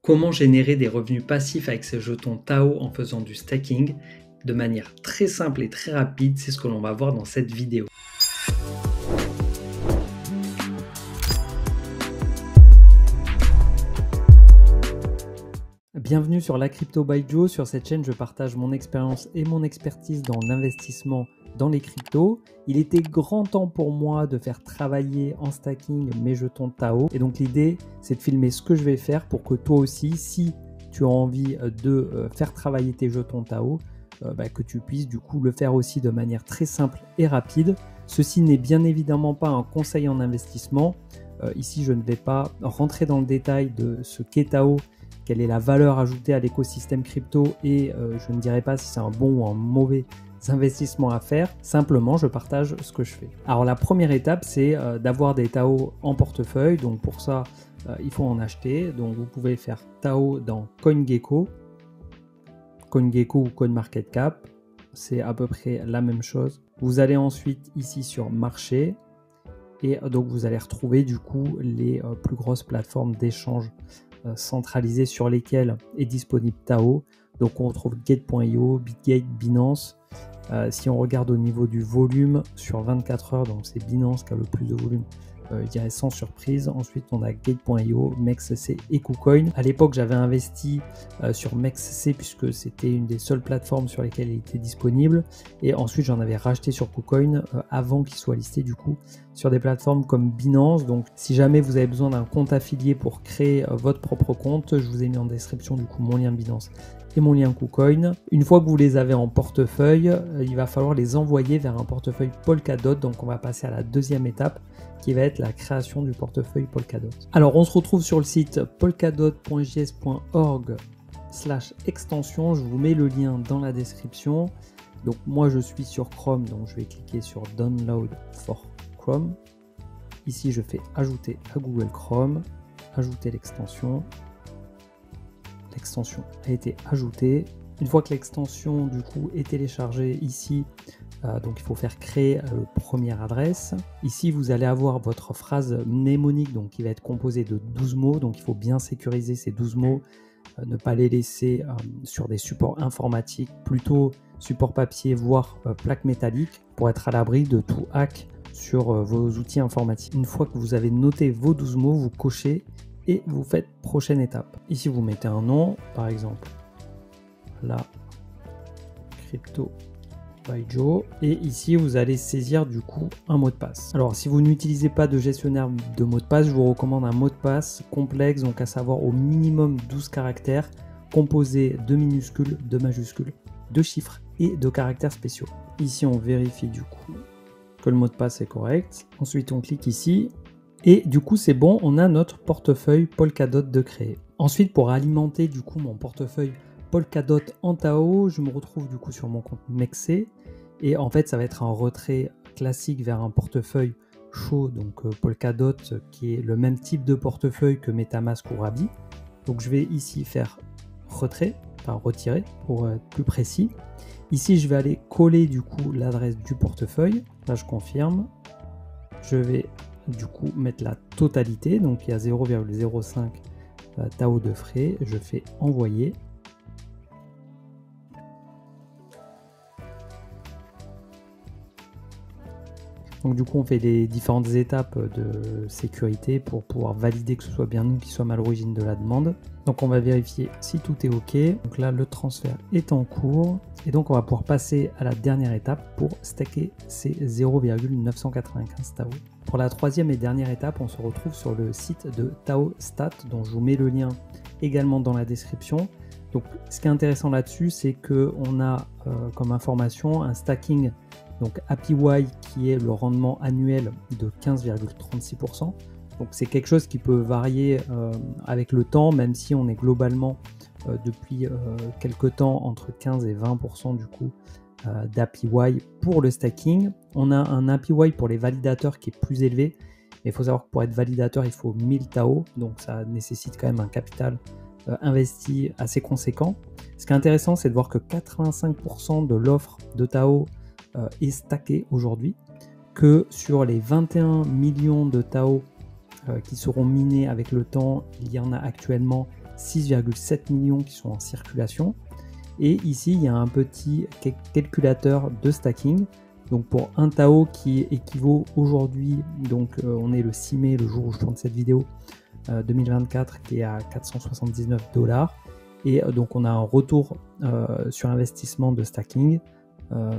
Comment générer des revenus passifs avec ces jetons Tao en faisant du stacking de manière très simple et très rapide, c'est ce que l'on va voir dans cette vidéo. Bienvenue sur La Crypto by Joe. Sur cette chaîne, je partage mon expérience et mon expertise dans l'investissement dans les cryptos. Il était grand temps pour moi de faire travailler en stacking mes jetons Tao. Et donc l'idée, c'est de filmer ce que je vais faire pour que toi aussi, si tu as envie de faire travailler tes jetons Tao, que tu puisses du coup le faire aussi de manière très simple et rapide. Ceci n'est bien évidemment pas un conseil en investissement. Ici, je ne vais pas rentrer dans le détail de ce qu'est Tao, quelle est la valeur ajoutée à l'écosystème crypto et je ne dirais pas si c'est un bon ou un mauvais investissement à faire. Simplement, je partage ce que je fais. Alors la première étape, c'est d'avoir des Tao en portefeuille. Donc pour ça, il faut en acheter. Donc vous pouvez faire Tao dans CoinGecko ou CoinMarketCap. C'est à peu près la même chose. Vous allez ensuite ici sur marché et donc vous allez retrouver du coup les plus grosses plateformes d'échange centralisées sur lesquelles est disponible Tao. Donc on retrouve Gate.io, Bitgate, Binance. Si on regarde au niveau du volume sur 24 heures, donc c'est Binance qui a le plus de volume, je dirais sans surprise. Ensuite on a Gate.io, MEXC et KuCoin. À l'époque j'avais investi sur MEXC puisque c'était une des seules plateformes sur lesquelles il était disponible, et ensuite j'en avais racheté sur KuCoin avant qu'il soit listé du coup sur des plateformes comme Binance. Donc si jamais vous avez besoin d'un compte affilié pour créer votre propre compte, je vous ai mis en description du coup mon lien Binance et mon lien KuCoin. Une fois que vous les avez en portefeuille, il va falloir les envoyer vers un portefeuille Polkadot. Donc on va passer à la deuxième étape qui va être la création du portefeuille Polkadot. Alors on se retrouve sur le site polkadot.js.org/extension. Je vous mets le lien dans la description. Donc moi je suis sur Chrome, donc je vais cliquer sur Download for Chrome. Ici je fais ajouter à Google Chrome, ajouter l'extension. L'extension a été ajoutée. Une fois que l'extension du coup est téléchargée ici, donc il faut faire créer la première adresse. Ici vous allez avoir votre phrase mnémonique donc qui va être composée de 12 mots, donc il faut bien sécuriser ces 12 mots, ne pas les laisser sur des supports informatiques, plutôt support papier voire plaque métallique, pour être à l'abri de tout hack sur vos outils informatiques. Une fois que vous avez noté vos 12 mots, vous cochez et vous faites prochaine étape. Ici vous mettez un nom, par exemple La Crypto by Joe, et ici vous allez saisir du coup un mot de passe. Alors si vous n'utilisez pas de gestionnaire de mots de passe, je vous recommande un mot de passe complexe, donc à savoir au minimum 12 caractères, composé de minuscules, de majuscules, de chiffres et de caractères spéciaux. Ici on vérifie du coup que le mot de passe est correct. Ensuite on clique ici et du coup c'est bon, on a notre portefeuille Polkadot de créer. Ensuite, pour alimenter du coup mon portefeuille Polkadot en Tao, je me retrouve du coup sur mon compte MEXC, et en fait ça va être un retrait classique vers un portefeuille chaud, donc Polkadot, qui est le même type de portefeuille que MetaMask ou Rabby. Donc je vais ici faire retrait, enfin retirer pour être plus précis. Ici je vais aller coller du coup l'adresse du portefeuille, là je confirme. Je vais du coup mettre la totalité, donc il y a 0,05 Tao de frais, je fais envoyer. Donc du coup on fait les différentes étapes de sécurité pour pouvoir valider que ce soit bien nous qui sommes à l'origine de la demande. Donc on va vérifier si tout est ok. Donc là le transfert est en cours et donc on va pouvoir passer à la dernière étape pour stacker ces 0,995 Tao. Pour la troisième et dernière étape, on se retrouve sur le site de TaoStat, dont je vous mets le lien également dans la description. Donc ce qui est intéressant là-dessus, c'est qu'on a comme information un stacking, donc APY, qui est le rendement annuel de 15,36%. Donc c'est quelque chose qui peut varier avec le temps, même si on est globalement depuis quelques temps entre 15 et 20% du coup d'APY pour le stacking. On a un APY pour les validateurs qui est plus élevé, mais il faut savoir que pour être validateur il faut 1000 Tao, donc ça nécessite quand même un capital investi assez conséquent. Ce qui est intéressant, c'est de voir que 85% de l'offre de Tao est stackée aujourd'hui, que sur les 21 millions de Tao qui seront minés avec le temps, il y en a actuellement 6,7 millions qui sont en circulation. Et ici, il y a un petit calculateur de stacking. Donc pour un Tao qui équivaut aujourd'hui, donc on est le 6 mai, le jour où je tourne cette vidéo, 2024, qui est à 479 $. Et donc on a un retour sur investissement de stacking.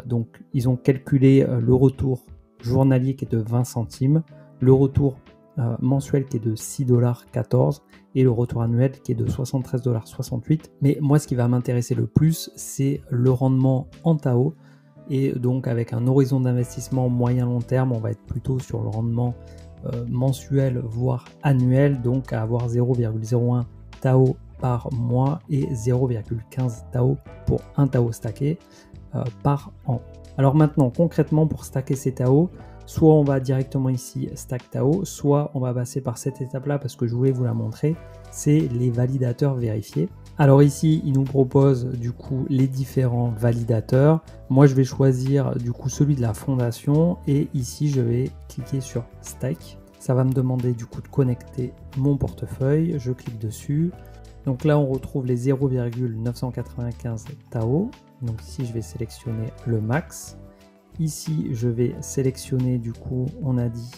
Donc ils ont calculé le retour journalier qui est de 20 centimes, le retour mensuel qui est de 6,14 $ et le retour annuel qui est de 73,68 $. Mais moi, ce qui va m'intéresser le plus, c'est le rendement en Tao. Et donc avec un horizon d'investissement moyen-long terme, on va être plutôt sur le rendement mensuel, voire annuel, donc à avoir 0,01 Tao par mois et 0,15 Tao pour un Tao stacké par an. Alors maintenant, concrètement, pour stacker ces Tao, soit on va directement ici stack Tao, soit on va passer par cette étape-là parce que je voulais vous la montrer, c'est les validateurs vérifiés. Alors ici, il nous propose du coup les différents validateurs. Moi, je vais choisir du coup celui de la fondation et ici, je vais cliquer sur Stack. Ça va me demander du coup de connecter mon portefeuille. Je clique dessus. Donc là, on retrouve les 0,995 Tao. Donc ici, je vais sélectionner le max. Ici, je vais sélectionner du coup, on a dit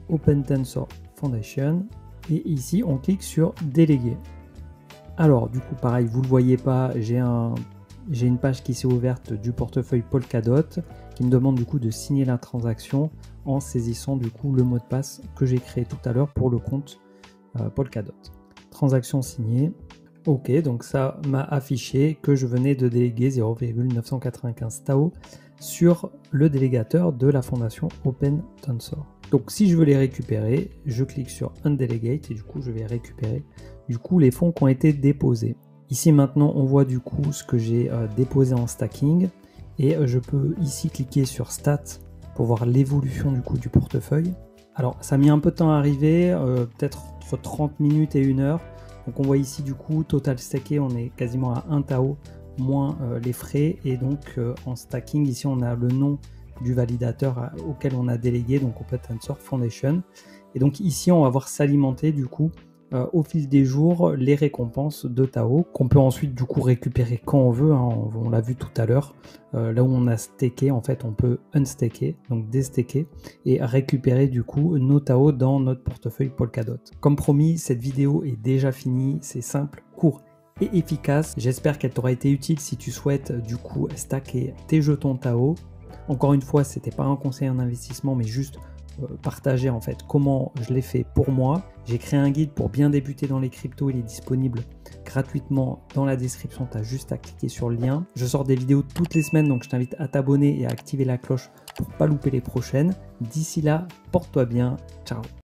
Open Tensor Foundation. Et ici, on clique sur Déléguer. Alors du coup pareil, vous ne le voyez pas, j'ai une page qui s'est ouverte du portefeuille Polkadot qui me demande du coup de signer la transaction en saisissant du coup le mot de passe que j'ai créé tout à l'heure pour le compte Polkadot. Transaction signée. Ok, donc ça m'a affiché que je venais de déléguer 0,995 Tao sur le délégateur de la fondation Open Tensor. Donc si je veux les récupérer, je clique sur Undelegate et du coup je vais récupérer du coup les fonds qui ont été déposés. Ici maintenant on voit du coup ce que j'ai déposé en stacking et je peux ici cliquer sur Stats pour voir l'évolution du coup du portefeuille. Alors ça a mis un peu de temps à arriver, peut-être entre 30 minutes et 1 heure. Donc on voit ici du coup total stacké, on est quasiment à 1 Tao moins les frais et donc en stacking ici on a le nom du validateur auquel on a délégué, donc Open Tensor Foundation. Et donc ici on va voir s'alimenter du coup au fil des jours les récompenses de Tao qu'on peut ensuite du coup récupérer quand on veut, hein, on l'a vu tout à l'heure, là où on a stacké en fait on peut unstacker, donc déstacker et récupérer du coup nos Tao dans notre portefeuille Polkadot. Comme promis, cette vidéo est déjà finie, c'est simple, court et efficace. J'espère qu'elle t'aura été utile si tu souhaites du coup stacker tes jetons Tao. Encore une fois, c'était pas un conseil en investissement, mais juste partager en fait comment je l'ai fait pour moi. J'ai créé un guide pour bien débuter dans les cryptos, il est disponible gratuitement dans la description, tu as juste à cliquer sur le lien. Je sors des vidéos toutes les semaines, donc je t'invite à t'abonner et à activer la cloche pour pas louper les prochaines. D'ici là, porte-toi bien, ciao.